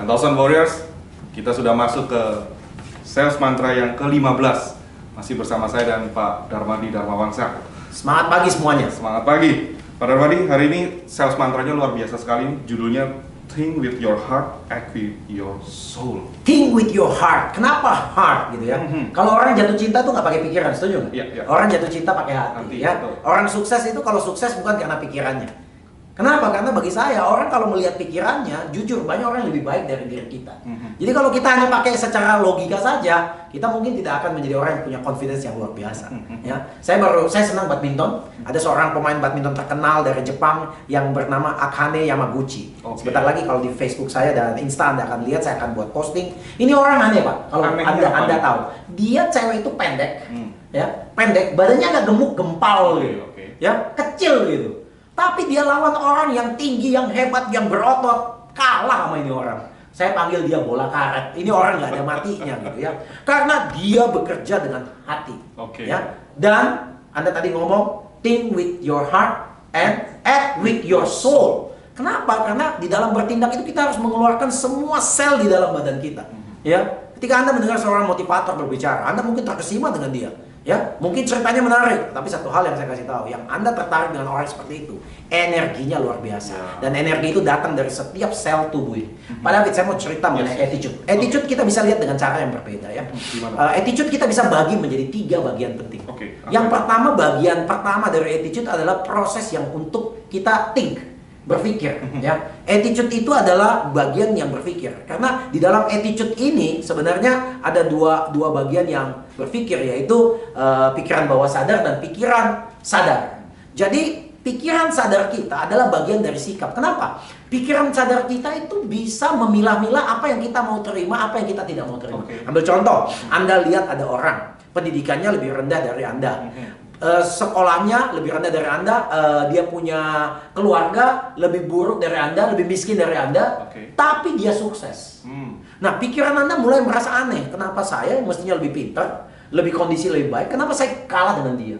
1000 Warriors, kita sudah masuk ke sales mantra yang ke-15. Masih bersama saya dan Pak Darmadi Dharmawangsa. Semangat pagi semuanya. Semangat pagi. Pak Darmadi, hari ini sales mantranya luar biasa sekali. Judulnya Think with your heart, act with your soul. Think with your heart. Kenapa heart gitu ya? Kalau orang jatuh cinta tuh nggak pakai pikiran, setuju nggak? Iya. Orang jatuh cinta pakai hati ya. Betul. Orang sukses itu kalau sukses bukan karena pikirannya. Kenapa? Karena bagi saya orang kalau melihat pikirannya, jujur banyak orang yang lebih baik dari diri kita. Jadi kalau kita hanya pakai secara logika saja, kita mungkin tidak akan menjadi orang yang punya confidence yang luar biasa. Ya, saya senang badminton. Ada seorang pemain badminton terkenal dari Jepang yang bernama Akane Yamaguchi. Sebentar lagi kalau di Facebook saya dan Insta Anda akan lihat, saya akan buat posting. Ini orang aneh Pak. Kalau Anda tahu, dia cewek itu pendek, ya pendek, badannya agak gemuk gempal gitu, ya kecil gitu. Tapi dia lawan orang yang tinggi, yang hebat, yang berotot, kalah sama ini orang. Saya panggil dia bola karet. Ini orang nggak ada matinya gitu ya. Karena dia bekerja dengan hati. Ya. Dan Anda tadi ngomong think with your heart and act with your soul. Kenapa? Karena di dalam bertindak itu kita harus mengeluarkan semua sel di dalam badan kita. Ya. Ketika Anda mendengar seorang motivator berbicara, Anda mungkin terkesima dengan dia. Ya, mungkin ceritanya menarik, tapi satu hal yang saya kasih tahu, yang Anda tertarik dengan orang seperti itu, energinya luar biasa. Dan energi itu datang dari setiap sel tubuh ini. Pak David, saya mau cerita mengenai attitude. Attitude kita bisa lihat dengan cara yang berbeda ya. Attitude kita bisa bagi menjadi 3 bagian penting. Yang pertama, bagian pertama dari attitude adalah proses yang untuk kita think, berpikir ya. Attitude itu adalah bagian yang berpikir. Karena di dalam attitude ini sebenarnya ada dua bagian yang berpikir, yaitu pikiran bawah sadar dan pikiran sadar. Jadi pikiran sadar kita adalah bagian dari sikap. Kenapa? Pikiran sadar kita itu bisa memilah-milah apa yang kita mau terima, apa yang kita tidak mau terima. Ambil contoh, Anda lihat ada orang pendidikannya lebih rendah dari Anda. Sekolahnya lebih rendah dari Anda, dia punya keluarga lebih buruk dari Anda, lebih miskin dari Anda, tapi dia sukses. Nah, pikiran Anda mulai merasa aneh. Kenapa saya mestinya lebih pintar, lebih kondisi lebih baik, kenapa saya kalah dengan dia?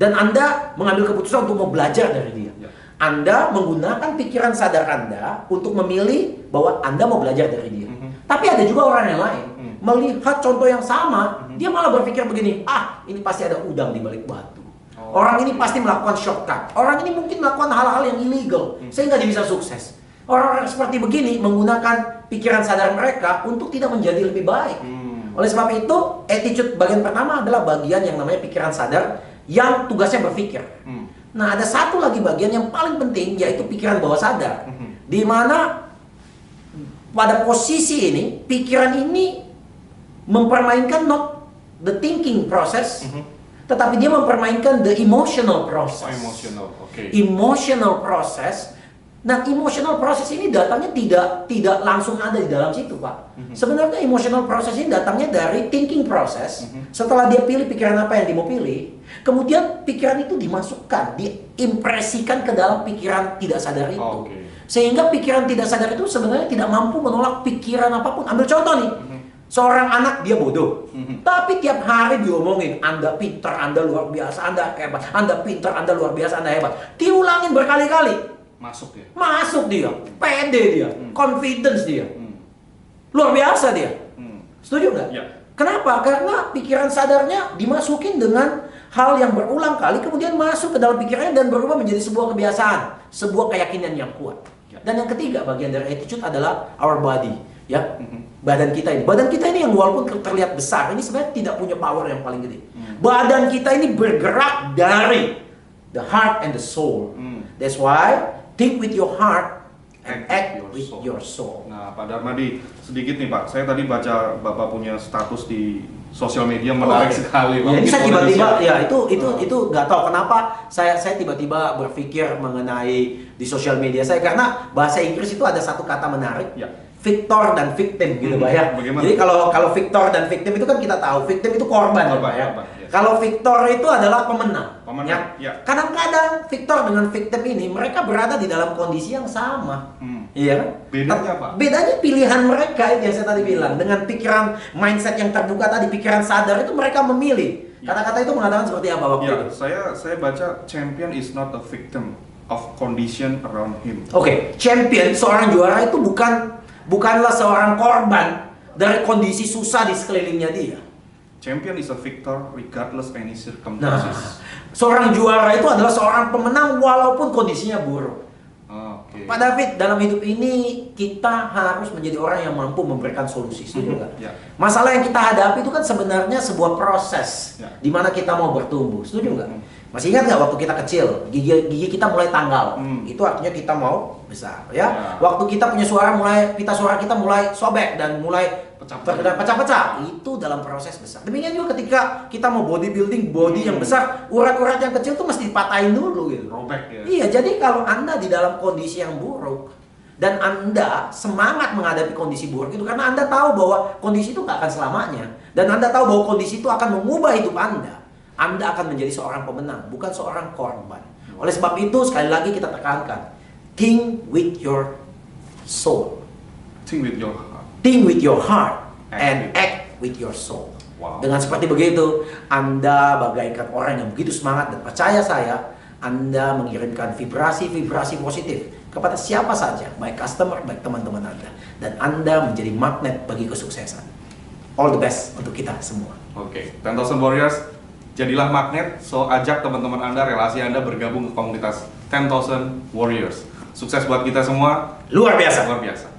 Dan Anda mengambil keputusan untuk mau belajar dari dia. Anda menggunakan pikiran sadar Anda untuk memilih bahwa Anda mau belajar dari dia. Tapi ada juga orang yang lain melihat contoh yang sama, dia malah berpikir begini, ini pasti ada udang di balik batu. Orang ini pasti melakukan shortcut. Orang ini mungkin melakukan hal-hal yang illegal, sehingga dia bisa sukses. Orang seperti begini menggunakan pikiran sadar mereka untuk tidak menjadi lebih baik. Oleh sebab itu, attitude bagian pertama adalah bagian yang namanya pikiran sadar, yang tugasnya berpikir. Nah, ada satu lagi bagian yang paling penting, yaitu pikiran bawah sadar. Di mana pada posisi ini, pikiran ini mempermainkan not the thinking process, tetapi dia mempermainkan the emotional process. Emotional process. Nah, emotional process ini datangnya tidak langsung ada di dalam situ, Pak. Sebenarnya emotional process ini datangnya dari thinking process. Setelah dia pilih pikiran apa yang dia mau pilih, kemudian pikiran itu dimasukkan, diimpresikan ke dalam pikiran tidak sadar itu. Sehingga pikiran tidak sadar itu sebenarnya tidak mampu menolak pikiran apapun. Ambil contoh nih. Seorang anak dia bodoh, tapi tiap hari diomongin, Anda pintar, Anda luar biasa, Anda hebat, Anda pintar, Anda luar biasa, Anda hebat. Diulangin berkali-kali, masuk dia, pede dia, confidence dia, luar biasa dia. Setuju nggak? Kenapa? Karena pikiran sadarnya dimasukin dengan hal yang berulang kali, kemudian masuk ke dalam pikirannya dan berubah menjadi sebuah kebiasaan, sebuah keyakinan yang kuat. Dan yang ketiga bagian dari attitude adalah our body. Ya, badan kita ini yang walaupun terlihat besar, ini sebenarnya tidak punya power yang paling gede. Badan kita ini bergerak dari the heart and the soul. That's why think with your heart and act with your soul. Nah, Pak Darmadi, sedikit nih Pak, saya tadi baca Bapak punya status di sosial media menarik sekali. Ya, ini saya tiba-tiba, itu nggak tahu kenapa saya tiba-tiba berpikir mengenai di sosial media saya, karena bahasa Inggris itu ada satu kata menarik. Victor dan victim gitu Pak ya. Jadi kalau victor dan victim itu kan kita tahu, victim itu korban Pak ya. Kalau victor itu adalah pemenang. Kadang-kadang victor dengan victim ini mereka berada di dalam kondisi yang sama. Iya kan? Bedanya apa? Bedanya pilihan mereka itu yang saya tadi bilang. Dengan pikiran mindset yang terbuka tadi, pikiran sadar itu mereka memilih. Kata-kata itu mengatakan seperti apa waktu itu? Saya baca champion is not a victim of condition around him. Champion, seorang juara itu bukan bukanlah seorang korban dari kondisi susah di sekelilingnya dia. Champion is a victor regardless any Nah, circumstances. seorang juara itu adalah seorang pemenang walaupun kondisinya buruk. Oke. Pak David, dalam hidup ini kita harus menjadi orang yang mampu memberikan solusi, setuju nggak? Ya. Masalah yang kita hadapi itu kan sebenarnya sebuah proses Ya. di mana kita mau bertumbuh, setuju nggak? Masih ingat nggak waktu kita kecil, gigi kita mulai tanggal, itu artinya kita mau besar, ya. Ya. Waktu kita punya suara pita suara kita mulai sobek dan mulai pecah-pecah, itu dalam proses besar. Demikian juga ketika kita mau bodybuilding, body yang besar, urat-urat yang kecil tuh mesti dipatahin dulu gitu. Robek ya. Iya, jadi kalau Anda di dalam kondisi yang buruk dan Anda semangat menghadapi kondisi buruk itu karena Anda tahu bahwa kondisi itu nggak akan selamanya, dan Anda tahu bahwa kondisi itu akan mengubah hidup Anda akan menjadi seorang pemenang, bukan seorang korban. Oleh sebab itu, sekali lagi kita tekankan, think with your soul, Think with your heart. think with your heart, and act with your soul. Wow. Dengan seperti begitu, Anda bagaikan orang yang begitu semangat, dan percaya saya, Anda mengirimkan vibrasi-vibrasi positif kepada siapa saja, baik customer, baik teman-teman Anda. Dan Anda menjadi magnet bagi kesuksesan. All the best untuk kita semua. Oke, 10,000 Warriors, jadilah magnet. So ajak teman-teman Anda, relasi Anda bergabung ke komunitas 10,000 Warriors. Sukses buat kita semua. Luar biasa. Luar biasa.